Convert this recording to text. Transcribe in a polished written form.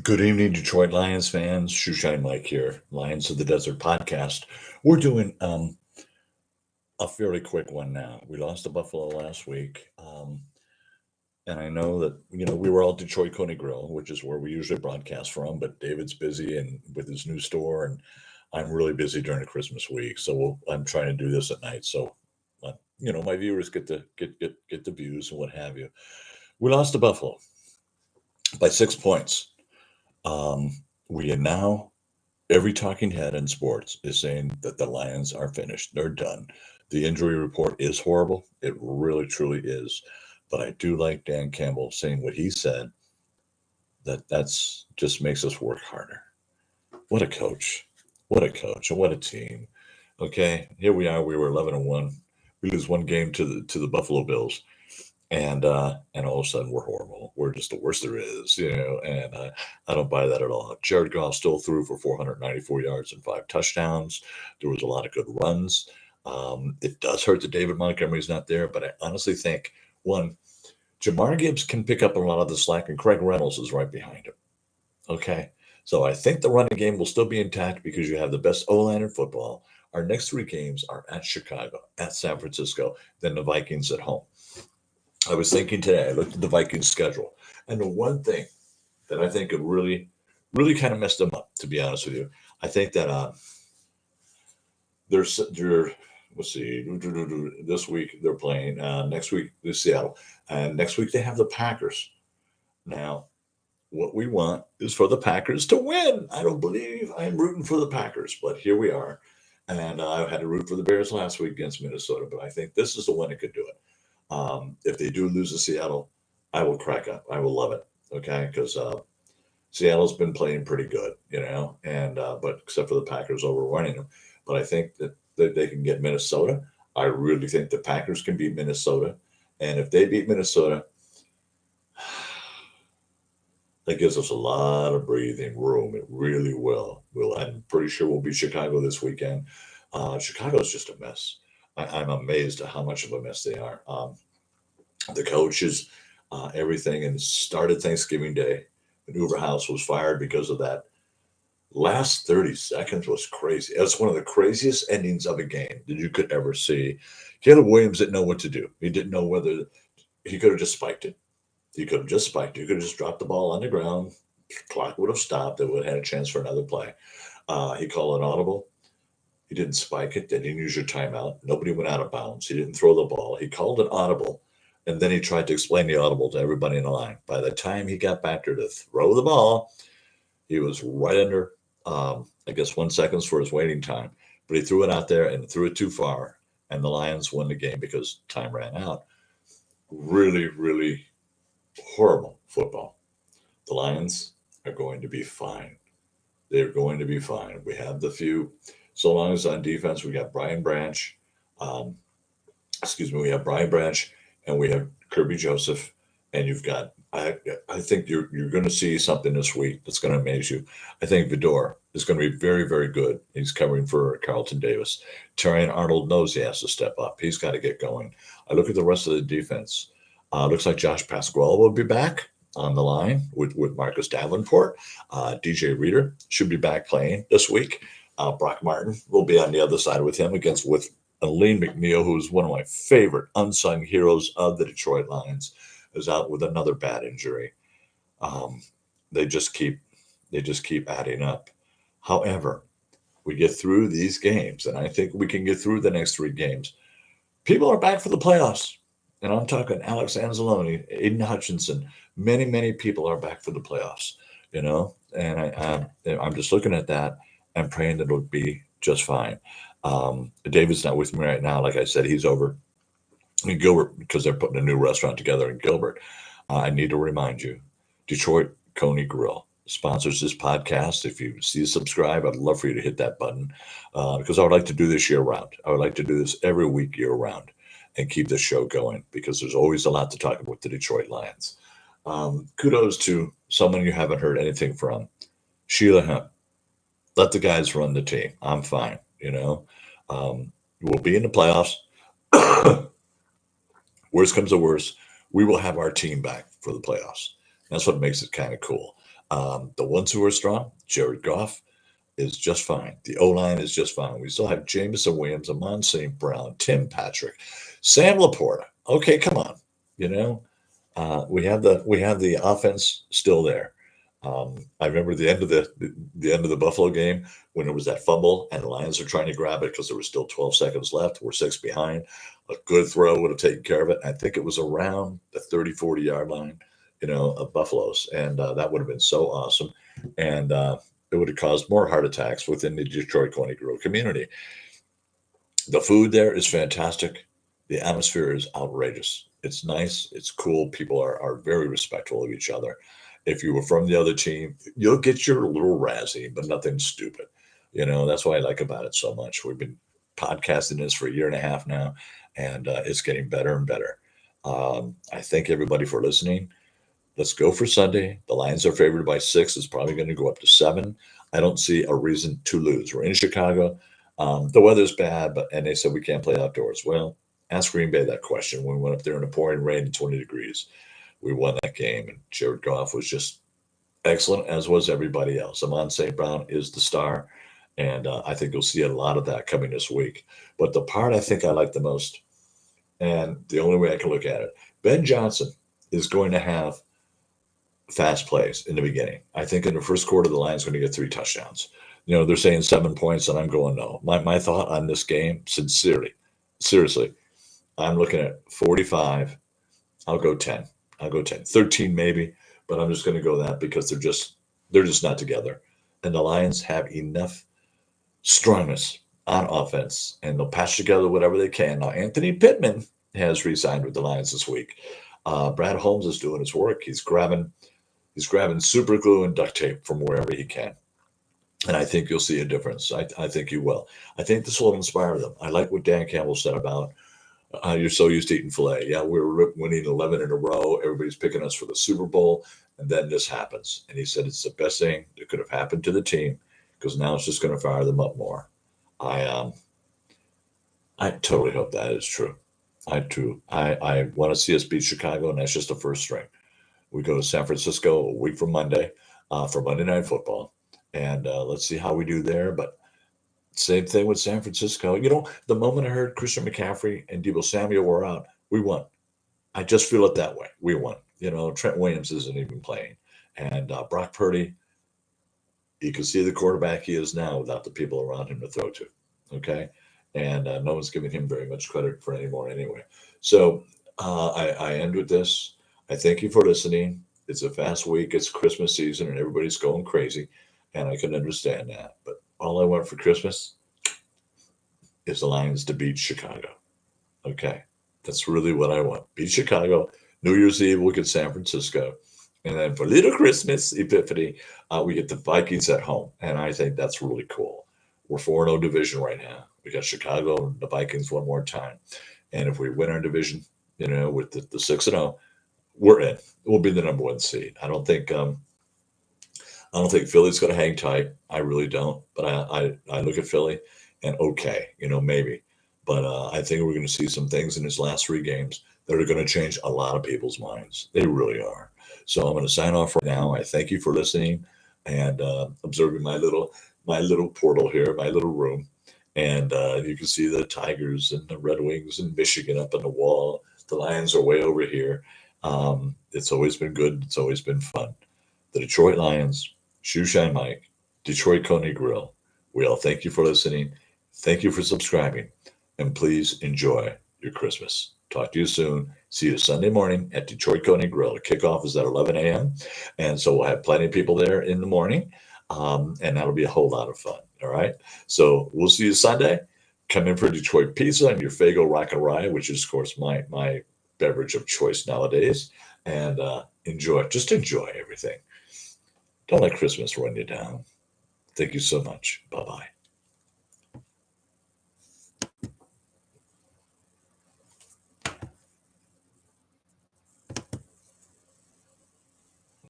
Good evening, Detroit Lions fans. Shoeshine Mike here, Lions of the Desert podcast. We're doing a fairly quick one now. We lost to Buffalo last week, and I know that we were all Detroit Coney Grill, which is where we usually broadcast from. But David's busy and with his new store, and I'm really busy during the Christmas week, so I'm trying to do this at night. So, my viewers get to get the views and what have you. We lost to Buffalo by 6 points. Um, we are now every talking head in sports is saying that the Lions are finished. They're done. The injury report is horrible. It really, truly is. But I do like Dan Campbell saying what he said, that's just makes us work harder. What a coach. What a coach and what a team. Okay, here we are. We were 11-1. We lose one game to the Buffalo Bills, and all of a sudden we're horrible. We're just the worst there is. And I don't buy that at all. Jared Goff still threw for 494 yards and 5 touchdowns. There was a lot of good runs. It does hurt that David Montgomery's not there, but I honestly think one, Jamar Gibbs can pick up a lot of the slack, and Craig Reynolds is right behind him. Okay, so I think the running game will still be intact because you have the best O line in football. Our next three games are at Chicago, at San Francisco, then the Vikings at home. I was thinking today, I looked at the Vikings schedule, and the one thing that I think could really, really kind of mess them up, to be honest with you, I think that they're let's see, this week they're playing, next week they're Seattle, and next week they have the Packers. Now, what we want is for the Packers to win. I don't believe I'm rooting for the Packers, but here we are. And I had to root for the Bears last week against Minnesota, but I think this is the one that could do it. If they do lose to Seattle, I will crack up. I will love it. Okay, because Seattle's been playing pretty good, and but except for the Packers overrunning them. But I think that they can get Minnesota. I really think the Packers can beat Minnesota, and if they beat Minnesota, that gives us a lot of breathing room. It really will. I'm pretty sure we'll beat Chicago this weekend. Chicago's just a mess. I'm amazed at how much of a mess they are. The coaches, everything, and it started Thanksgiving Day. And Uberhouse was fired because of that. Last 30 seconds was crazy. It's one of the craziest endings of a game that you could ever see. Caleb Williams didn't know what to do. He didn't know whether he could have just spiked it. He could have just spiked it. He could have just dropped the ball on the ground. Clock would have stopped. It would have had a chance for another play. He called an audible. He didn't spike it. They didn't use your timeout. Nobody went out of bounds. He didn't throw the ball. He called an audible, and then he tried to explain the audible to everybody in the line. By the time he got back there to throw the ball, he was right under, I guess, 1 second for his waiting time. But he threw it out there and threw it too far, and the Lions won the game because time ran out. Really, really horrible football. The Lions are going to be fine. They're going to be fine. We have the few. So long as on defense, we got Brian Branch. Um, we have Brian Branch, and we have Kirby Joseph, and you've got. I think you're going to see something this week that's going to amaze you. I think Vidor is going to be very, very good. He's covering for Carlton Davis. Terrion Arnold knows he has to step up. He's got to get going. I look at the rest of the defense. Looks like Josh Pasquale will be back on the line with Marcus Davenport. DJ Reader should be back playing this week. Brock Martin will be on the other side with him with Elaine McNeil, who's one of my favorite unsung heroes of the Detroit Lions, is out with another bad injury. Um, they just keep adding up. However, we get through these games, and I think we can get through the next three games. People are back for the playoffs. And I'm talking Alex Anzalone, Aiden Hutchinson. Many, many people are back for the playoffs. And I'm just looking at that and praying that it'll be just fine. David's not with me right now. Like I said, he's over in Gilbert because they're putting a new restaurant together in Gilbert. I need to remind you, Detroit Coney Grill sponsors this podcast. If you see subscribe, I'd love for you to hit that button because I would like to do this year round. I would like to do this every week year round and keep this show going because there's always a lot to talk about with the Detroit Lions. Kudos to someone you haven't heard anything from, Sheila Hemp. Let the guys run the team. I'm fine. We'll be in the playoffs. Worst comes to worst, we will have our team back for the playoffs. That's what makes it kind of cool. The ones who are strong, Jared Goff is just fine. The O-line is just fine. We still have Jameson Williams, Amon St. Brown, Tim Patrick, Sam Laporta. Okay, come on. You know, we have the offense still there. I remember the end of the Buffalo game when it was that fumble and the Lions are trying to grab it because there was still 12 seconds left. We're six behind. A good throw would have taken care of it. I think it was around the 30, 40-yard line, of Buffalo's, and that would have been so awesome. And it would have caused more heart attacks within the Detroit Coney Grill community. The food there is fantastic. The atmosphere is outrageous. It's nice. It's cool. People are very respectful of each other. If you were from the other team, you'll get your little razzie, but nothing stupid. That's what I like about it so much. We've been podcasting this for a year and a half now, and it's getting better and better. I thank everybody for listening. Let's go for Sunday. The Lions are favored by 6. It's probably going to go up to 7. I don't see a reason to lose. We're in Chicago. The weather's bad, and they said we can't play outdoors. Well, ask Green Bay that question. When we went up there in the pouring rain and 20 degrees, we won that game, and Jared Goff was just excellent, as was everybody else. Amon St. Brown is the star, and I think you'll see a lot of that coming this week. But the part I think I like the most, and the only way I can look at it, Ben Johnson is going to have fast plays in the beginning. I think in the first quarter, the Lions going to get 3 touchdowns. They're saying 7 points, and I'm going no. My thought on this game, seriously, I'm looking at 45. I'll go 10. 13 maybe, but I'm just going to go that because they're just not together. And the Lions have enough strongness on offense, and they'll patch together whatever they can. Now, Anthony Pittman has re-signed with the Lions this week. Brad Holmes is doing his work. He's grabbing super glue and duct tape from wherever he can. And I think you'll see a difference. I think you will. I think this will inspire them. I like what Dan Campbell said about you're so used to eating filet. Yeah, we're winning 11 in a row. Everybody's picking us for the Super Bowl. And then this happens. And he said it's the best thing that could have happened to the team because now it's just going to fire them up more. I totally hope that is true. I do. I want to see us beat Chicago, and that's just the first string. We go to San Francisco a week from Monday for Monday Night Football. And let's see how we do there. But same thing with San Francisco. The moment I heard Christian McCaffrey and Deebo Samuel were out, we won. I just feel it that way. We won. Trent Williams isn't even playing. And Brock Purdy, you can see the quarterback he is now without the people around him to throw to. Okay? And no one's giving him very much credit for anymore anyway. So I end with this. I thank you for listening. It's a fast week. It's Christmas season, and everybody's going crazy. And I can understand that. But all I want for Christmas is the Lions to beat Chicago. Okay. That's really what I want. Beat Chicago. New Year's Eve, we get San Francisco. And then for little Christmas, Epiphany, we get the Vikings at home. And I think that's really cool. We're 4-0 division right now. We got Chicago and the Vikings one more time. And if we win our division, with the 6-0, we're in. We'll be the number 1 seed. I don't think Philly's going to hang tight. I really don't. But I look at Philly and maybe. But I think we're going to see some things in his last 3 games that are going to change a lot of people's minds. They really are. So I'm going to sign off right now. I thank you for listening and observing my little portal here, my little room. And you can see the Tigers and the Red Wings and Michigan up on the wall. The Lions are way over here. It's always been good. It's always been fun. The Detroit Lions, Shoeshine Mike, Detroit Coney Grill. We all thank you for listening. Thank you for subscribing. And please enjoy your Christmas. Talk to you soon. See you Sunday morning at Detroit Coney Grill. The kickoff is at 11 a.m. And so we'll have plenty of people there in the morning. And that'll be a whole lot of fun. All right. So we'll see you Sunday. Come in for Detroit pizza and your Faygo Rock and Rye, which is, of course, my beverage of choice nowadays. And enjoy everything. Don't let Christmas run you down. Thank you so much. Bye-bye.